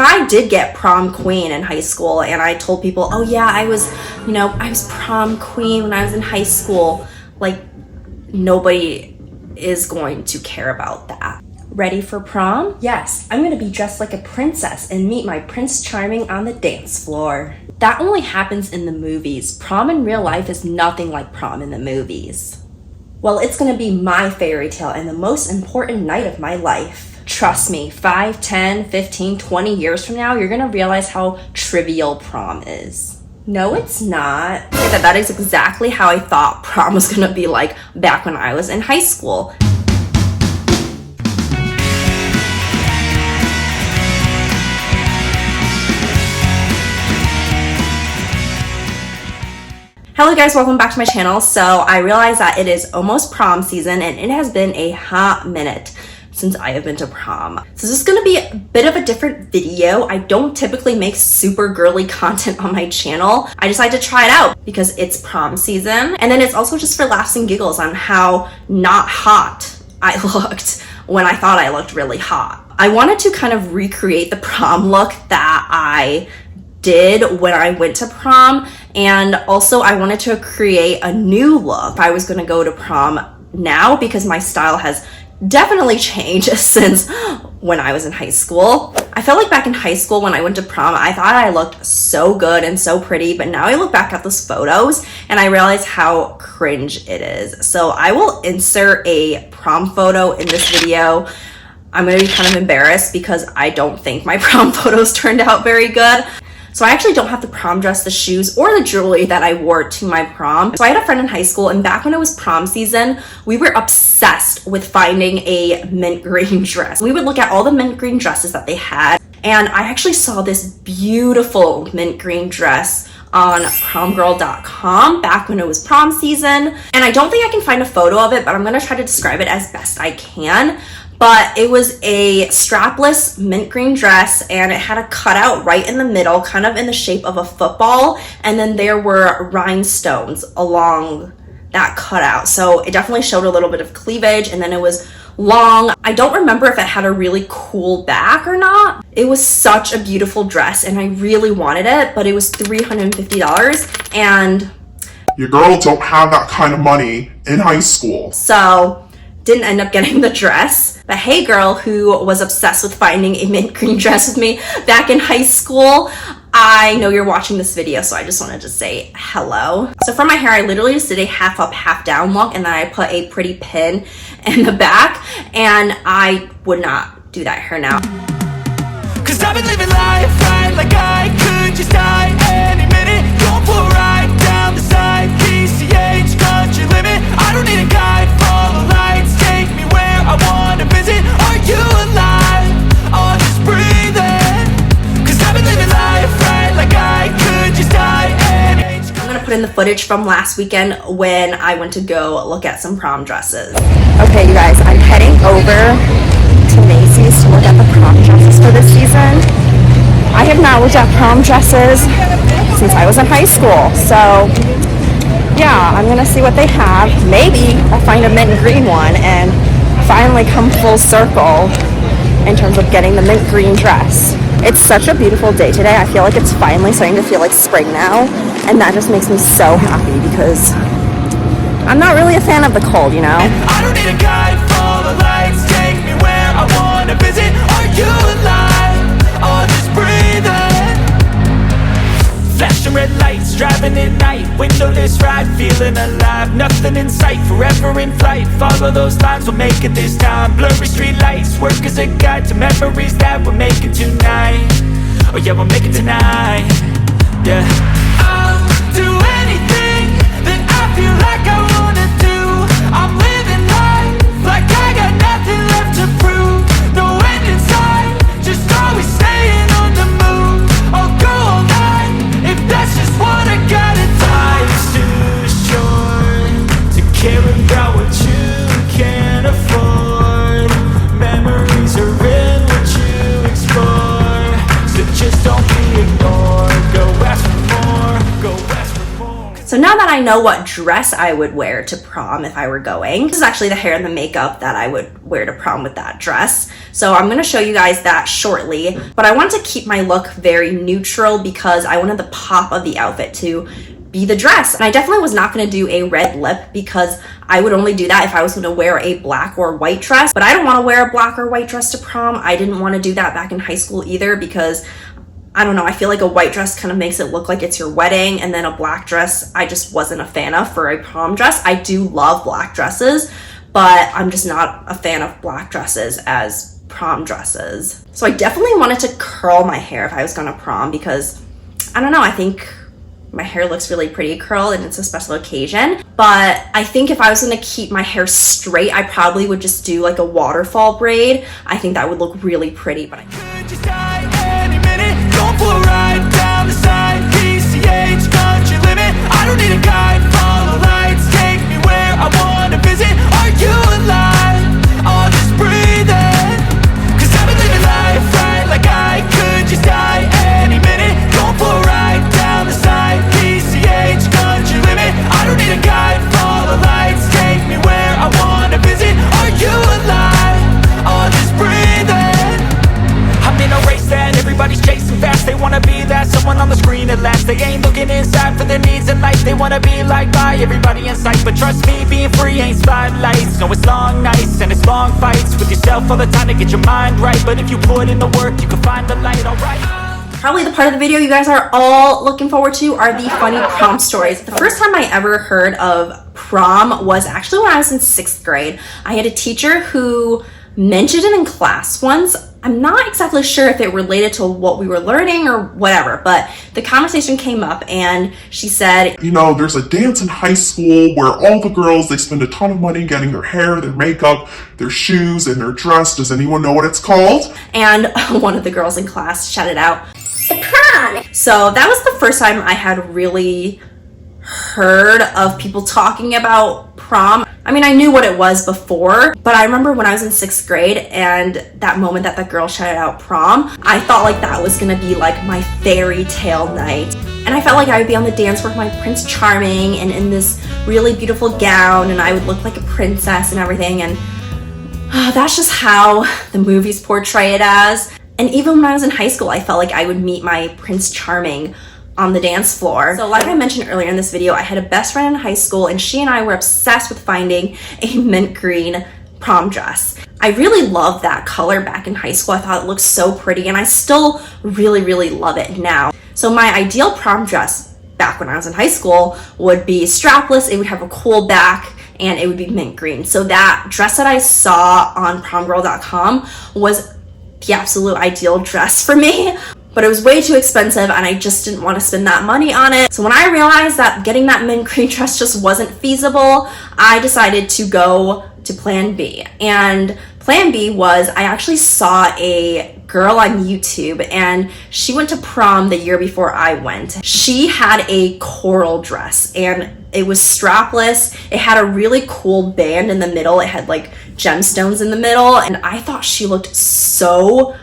I did get prom queen in high school and I told people, oh yeah, I was prom queen when I was in high school, like, nobody is going to care about that. Ready for prom? Yes, I'm gonna be dressed like a princess and meet my Prince Charming on the dance floor. That only happens in the movies. Prom in real life is nothing like prom in the movies. Well, it's gonna be my fairy tale and the most important night of my life. Trust me, 5, 10, 15, 20 years from now, you're gonna realize how trivial prom is. No, it's not. That is exactly how I thought prom was gonna be like back when I was in high school. Hello guys, welcome back to my channel. So I realized that it is almost prom season and it has been a hot minute since I have been to prom. So this is gonna be a bit of a different video. I don't typically make super girly content on my channel. I decided to try it out because it's prom season. And then it's also just for laughs and giggles on how not hot I looked when I thought I looked really hot. I wanted to kind of recreate the prom look that I did when I went to prom, and also I wanted to create a new look if I was gonna go to prom now, because my style has definitely changed since when I was in high school. I felt like back in high school when I went to prom, I thought I looked so good and so pretty, but now I look back at those photos and I realize how cringe it is. So I will insert a prom photo in this video. I'm gonna be kind of embarrassed because I don't think my prom photos turned out very good. So I actually don't have the prom dress, the shoes, or the jewelry that I wore to my prom. So I had a friend in high school, and back when it was prom season, we were obsessed with finding a mint green dress. We would look at all the mint green dresses that they had, and I actually saw this beautiful mint green dress on promgirl.com back when it was prom season. And I don't think I can find a photo of it, but I'm gonna try to describe it as best I can. But it was a strapless mint green dress and it had a cutout right in the middle, kind of in the shape of a football. And then there were rhinestones along that cutout. So it definitely showed a little bit of cleavage, and then it was long. I don't remember if it had a really cool back or not. It was such a beautiful dress and I really wanted it, but it was $350 and your girl don't have that kind of money in high school. So didn't end up getting the dress. But hey girl who was obsessed with finding a mint green dress with me back in high school, I know you're watching this video, so I just wanted to say hello. So for my hair, I literally just did a half up, half down look, and then I put a pretty pin in the back, and I would not do that hair now. Cause I've been living life right like I could just die any minute. Going for a ride down the side, PCH, country limit. I don't need a guide, follow lights, take me where I wanna visit. Are you alive? Or just breathing? Cause I've been living life right like I could just die any minute. I'm gonna put in the footage from last weekend when I went to go look at some prom dresses. Okay, you guys, I'm heading over to Macy's to look at the prom dresses for this season. I have not looked at prom dresses since I was in high school, so yeah, I'm gonna see what they have. Maybe I'll find a mint green one and finally come full circle in terms of getting the mint green dress. It's such a beautiful day today. I feel like it's finally starting to feel like spring now, and that just makes me so happy because I'm not really a fan of the cold, you know? I don't need a guide, follow lights, take me where I wanna visit. Are you alive? Or just breathing? Flashing red lights, driving at night, windowless ride, feeling alive. Nothing in sight, forever in flight. Follow those lines, we'll make it this time. Blurry street lights, work as a guide to memories that we're making tonight. Oh yeah, we'll make it tonight. Yeah. I'll do anything that I feel like I wanna do. I'm living life like I got nothing left to prove. No end in sight, just always staying on the move. I'll go all night if that's just what I gotta do. Life's too short to care about what you can't afford. Memories are in what you explore, so just don't be ignored. Go ask for more, go ask for more. So now that I know what dress I would wear to prom if I were going, this is actually the hair and the makeup that I would wear to prom with that dress. So I'm going to show you guys that shortly, but I wanted to keep my look very neutral because I wanted the pop of the outfit to be the dress. And I definitely was not going to do a red lip because I would only do that if I was going to wear a black or white dress, but I don't want to wear a black or white dress to prom. I didn't want to do that back in high school either because I don't know, I feel like a white dress kind of makes it look like it's your wedding, and then a black dress I just wasn't a fan of for a prom dress. I do love black dresses, but I'm just not a fan of black dresses as prom dresses. So I definitely wanted to curl my hair if I was going to prom because, I don't know, I think my hair looks really pretty curled and it's a special occasion. But I think if I was going to keep my hair straight, I probably would just do like a waterfall braid. I think that would look really pretty, but Going for a ride down the side, PCH, country limit. I don't need a guide, follow lights, take me where I wanna visit. Are you alive? Or just breathing? Cause I've been living life right like I could just die any minute. Going for a ride down the side, PCH, country limit. I don't need a guide, follow lights, take me where I wanna visit. Are you alive? Or just breathing? I'm in a race that everybody's chasing fast. They wanna be that someone on the screen at last. They ain't looking inside for their needs in life. They wanna be liked by everybody in sight. But trust me, being free ain't spotlights. No, it's long nights and it's long fights with yourself all the time to get your mind right. But if you put in the work, you can find the light, alright? Probably the part of the video you guys are all looking forward to are the funny prom stories. The first time I ever heard of prom was actually when I was in 6th grade. I had a teacher who mentioned it in class once. I'm not exactly sure if it related to what we were learning or whatever, but the conversation came up and she said, You know, there's a dance in high school where all the girls, they spend a ton of money getting their hair, their makeup, their shoes, and their dress. Does anyone know what it's called? And one of the girls in class shouted out, The prom! So that was the first time I had really heard of people talking about prom. I mean, I knew what it was before, but I remember when I was in 6th grade and that moment that the girl shouted out prom, I thought like that was gonna be like my fairy tale night. And I felt like I would be on the dance floor with my Prince Charming and in this really beautiful gown, and I would look like a princess and everything, and that's just how the movies portray it as. And even when I was in high school, I felt like I would meet my Prince Charming on the dance floor. So like I mentioned earlier in this video, I had a best friend in high school and she and I were obsessed with finding a mint green prom dress. I really loved that color back in high school. I thought it looked so pretty and I still really love it now. So my ideal prom dress back when I was in high school would be strapless, it would have a cool back, and it would be mint green. So that dress that I saw on promgirl.com was the absolute ideal dress for me. But it was way too expensive and I just didn't want to spend that money on it. So when I realized that getting that mint green dress just wasn't feasible, I decided to go to plan B. And plan B was, I actually saw a girl on YouTube and she went to prom the year before I went. She had a coral dress and it was strapless. It had a really cool band in the middle. It had like gemstones in the middle, and I thought she looked so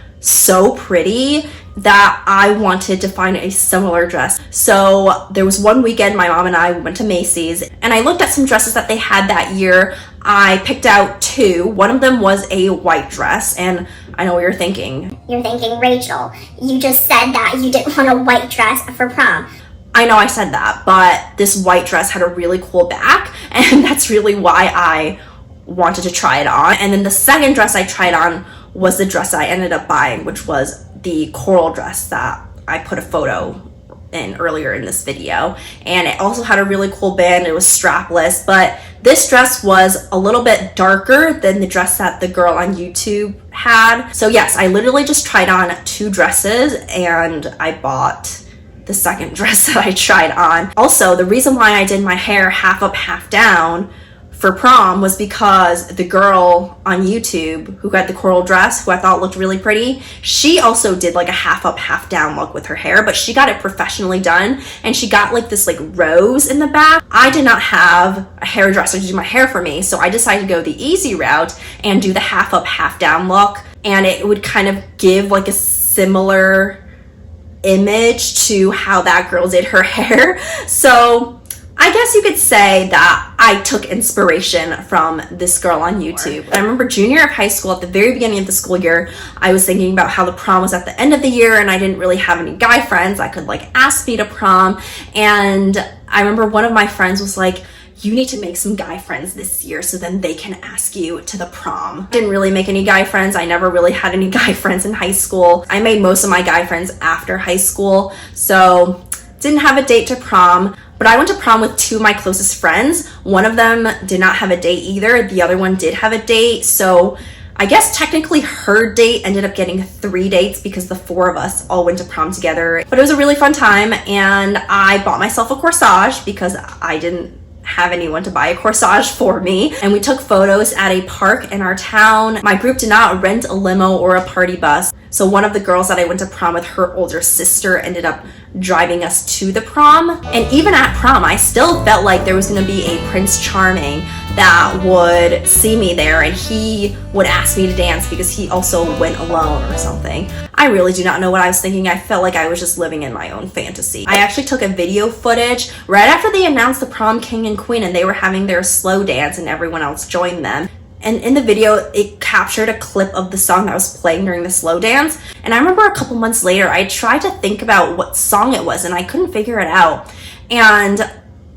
pretty that I wanted to find a similar dress. So there was one weekend my mom and I went to Macy's and I looked at some dresses that they had that year. I picked out 2. One of them was a white dress, and I know what you're thinking. You're thinking, Rachel, you just said that you didn't want a white dress for prom. I know I said that, but this white dress had a really cool back, and that's really why I wanted to try it on. And then the second dress I tried on was the dress I ended up buying, which was the coral dress that I put a photo in earlier in this video. And it also had a really cool band. It was strapless, but this dress was a little bit darker than the dress that the girl on YouTube had. So yes, I literally just tried on 2 dresses and I bought the second dress that I tried on. Also, the reason why I did my hair half up, half down for prom was because the girl on YouTube who had the coral dress, who I thought looked really pretty, she also did like a half up, half down look with her hair, but she got it professionally done and she got like this like rose in the back. I did not have a hairdresser to do my hair for me, so I decided to go the easy route and do the half up, half down look, and it would kind of give like a similar image to how that girl did her hair. So I guess you could say that I took inspiration from this girl on YouTube. I remember junior of high school, at the very beginning of the school year, I was thinking about how the prom was at the end of the year and I didn't really have any guy friends that could like ask me to prom. And I remember one of my friends was like, you need to make some guy friends this year so then they can ask you to the prom. Didn't really make any guy friends. I never really had any guy friends in high school. I made most of my guy friends after high school, so didn't have a date to prom. But I went to prom with two of my closest friends. One of them did not have a date either. The other one did have a date. So I guess technically her date ended up getting 3 dates because the 4 of us all went to prom together. But it was a really fun time, and I bought myself a corsage because I didn't have anyone to buy a corsage for me. And we took photos at a park in our town. My group did not rent a limo or a party bus. So one of the girls that I went to prom with, her older sister ended up driving us to the prom. And even at prom, I still felt like there was gonna be a Prince Charming that would see me there and he would ask me to dance because he also went alone or something. I really do not know what I was thinking. I felt like I was just living in my own fantasy. I actually took a video footage right after they announced the prom king and queen and they were having their slow dance and everyone else joined them. And in the video, it captured a clip of the song that was playing during the slow dance. And I remember a couple months later, I tried to think about what song it was and I couldn't figure it out. And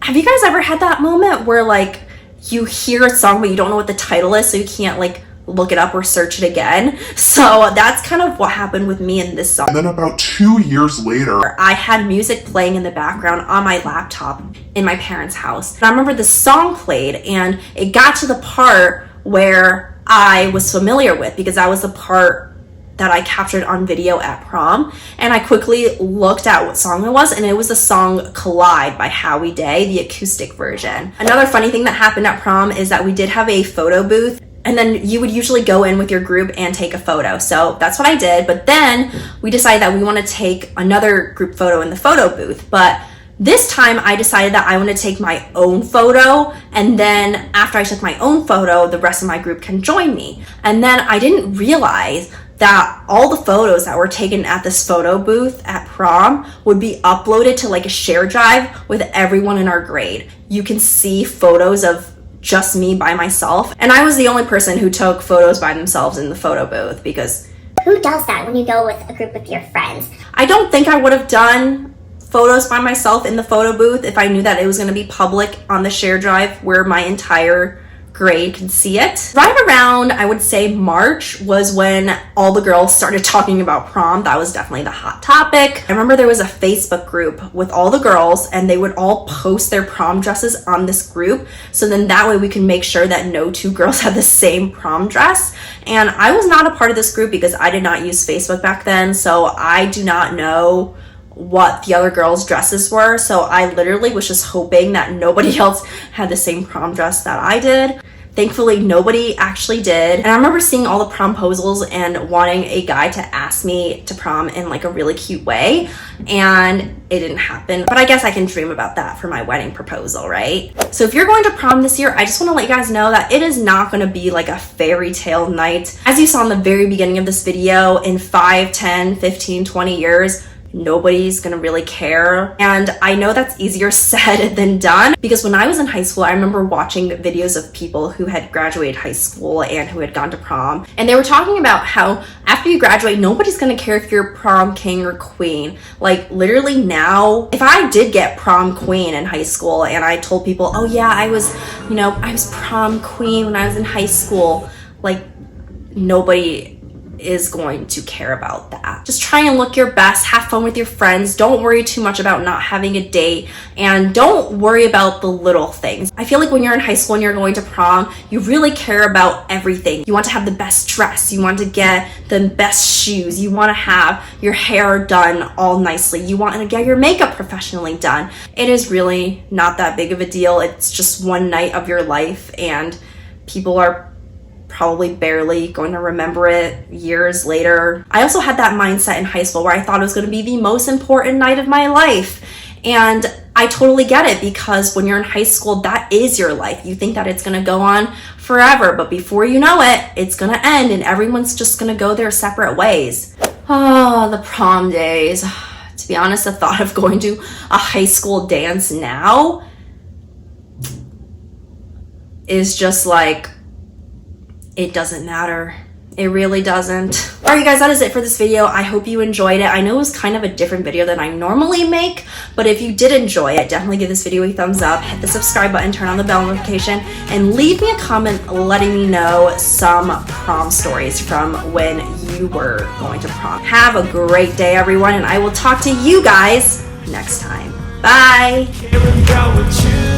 have you guys ever had that moment where like you hear a song but you don't know what the title is, so you can't like look it up or search it again? So that's kind of what happened with me in this song. And then about 2 years later, I had music playing in the background on my laptop in my parents' house. And I remember the song played and it got to the part where I was familiar with because that was the part that I captured on video at prom. And I quickly looked at what song it was, and it was the song Collide by Howie Day, the acoustic version. Another funny thing that happened at prom is that we did have a photo booth, and then you would usually go in with your group and take a photo. So that's what I did. But then we decided that we want to take another group photo in the photo booth. But this time I decided that I want to take my own photo, and then after I took my own photo, the rest of my group can join me. And then I didn't realize that all the photos that were taken at this photo booth at prom would be uploaded to like a share drive with everyone in our grade. You can see photos of just me by myself, and I was the only person who took photos by themselves in the photo booth because Who does that when you go with a group of your friends? I don't think I would have done photos by myself in the photo booth if I knew that it was going to be public on the share drive where my entire grade can see it. Right around, I would say, March was when all the girls started talking about prom. That was definitely the hot topic. I remember there was a Facebook group with all the girls and they would all post their prom dresses on this group. So then that way we can make sure that no 2 girls had the same prom dress. And I was not a part of this group because I did not use Facebook back then. So I do not know what the other girls' dresses were, so I literally was just hoping that nobody else had the same prom dress that I did. Thankfully, nobody actually did. And I remember seeing all the promposals and wanting a guy to ask me to prom in like a really cute way, and it didn't happen. But I guess I can dream about that for my wedding proposal, right? So if you're going to prom this year, I just want to let you guys know that it is not going to be like a fairy tale night. As you saw in the very beginning of this video, in 5, 10, 15, 20 years, nobody's gonna really care. And I know that's easier said than done because when I was in high school, I remember watching videos of people who had graduated high school and who had gone to prom, and they were talking about how after you graduate, nobody's gonna care if you're prom king or queen. Like literally now, if I did get prom queen in high school and I told people, oh yeah, I was prom queen when I was in high school, like nobody is going to care about that. Just try and look your best, have fun with your friends, don't worry too much about not having a date, and don't worry about the little things. I feel like when you're in high school and you're going to prom, you really care about everything. You want to have the best dress, you want to get the best shoes, you want to have your hair done all nicely, you want to get your makeup professionally done. It is really not that big of a deal. It's just one night of your life, and people are probably barely going to remember it years later. I also had that mindset in high school where I thought it was going to be the most important night of my life. And I totally get it because when you're in high school, that is your life. You think that it's going to go on forever, but before you know it, it's going to end and everyone's just going to go their separate ways. Oh, the prom days. To be honest, the thought of going to a high school dance now is just like, it doesn't matter. It really doesn't. Alright you guys, that is it for this video. I hope you enjoyed it. I know it was kind of a different video than I normally make, but if you did enjoy it, definitely give this video a thumbs up, hit the subscribe button, turn on the bell notification, and leave me a comment letting me know some prom stories from when you were going to prom. Have a great day, everyone, and I will talk to you guys next time. Bye! Caring about what you